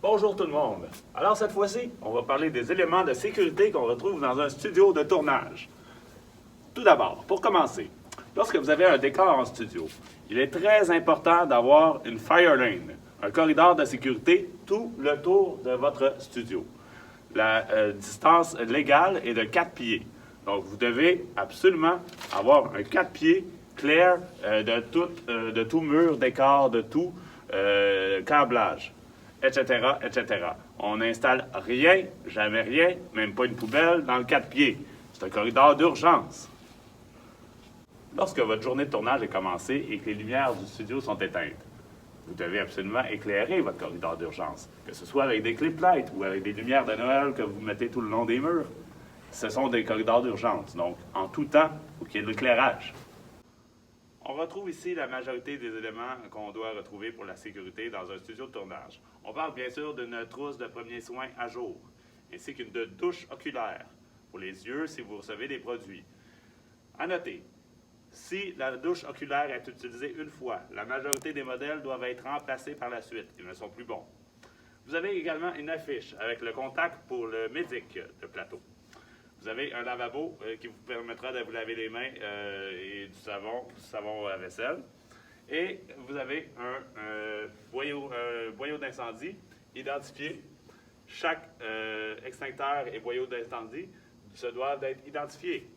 Bonjour tout le monde. Alors cette fois-ci, on va parler des éléments de sécurité qu'on retrouve dans un studio de tournage. Tout d'abord, pour commencer, lorsque vous avez un décor en studio, il est très important d'avoir une fire lane, un corridor de sécurité tout le tour de votre studio. La distance légale est de 4 pieds. Donc vous devez absolument avoir un 4 pieds clair de tout mur, décor, de tout câblage, etc., etc. On n'installe rien, jamais rien, même pas une poubelle, dans le 4 pieds. C'est un corridor d'urgence. Lorsque votre journée de tournage est commencée et que les lumières du studio sont éteintes, vous devez absolument éclairer votre corridor d'urgence, que ce soit avec des clip lights ou avec des lumières de Noël que vous mettez tout le long des murs. Ce sont des corridors d'urgence, donc en tout temps, il faut qu'il y ait de l'éclairage. On retrouve ici la majorité des éléments qu'on doit retrouver pour la sécurité dans un studio de tournage. On parle bien sûr d'une trousse de premiers soins à jour, ainsi qu'une douche oculaire pour les yeux si vous recevez des produits. À noter, si la douche oculaire est utilisée une fois, la majorité des modèles doivent être remplacés par la suite. Ils ne sont plus bons. Vous avez également une affiche avec le contact pour le médic de plateau. Vous avez un lavabo qui vous permettra de vous laver les mains et du savon à vaisselle. Et vous avez un boyau d'incendie identifié. Chaque extincteur et boyau d'incendie se doivent d'être identifiés.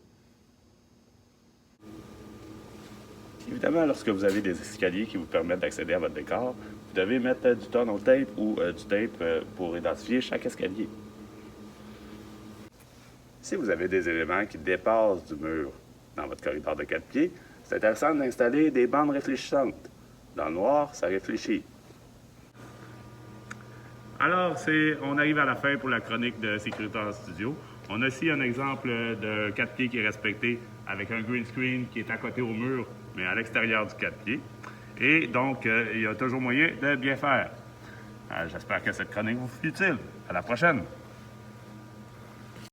Évidemment, lorsque vous avez des escaliers qui vous permettent d'accéder à votre décor, vous devez mettre du tonneau tape ou du tape pour identifier chaque escalier. Si vous avez des éléments qui dépassent du mur dans votre corridor de 4 pieds, c'est intéressant d'installer des bandes réfléchissantes. Dans le noir, ça réfléchit. Alors, on arrive à la fin pour la chronique de sécurité en studio. On a ici un exemple de 4 pieds qui est respecté avec un green screen qui est à côté au mur, mais à l'extérieur du 4 pieds. Et donc, il y a toujours moyen de bien faire. J'espère que cette chronique vous fut utile. À la prochaine!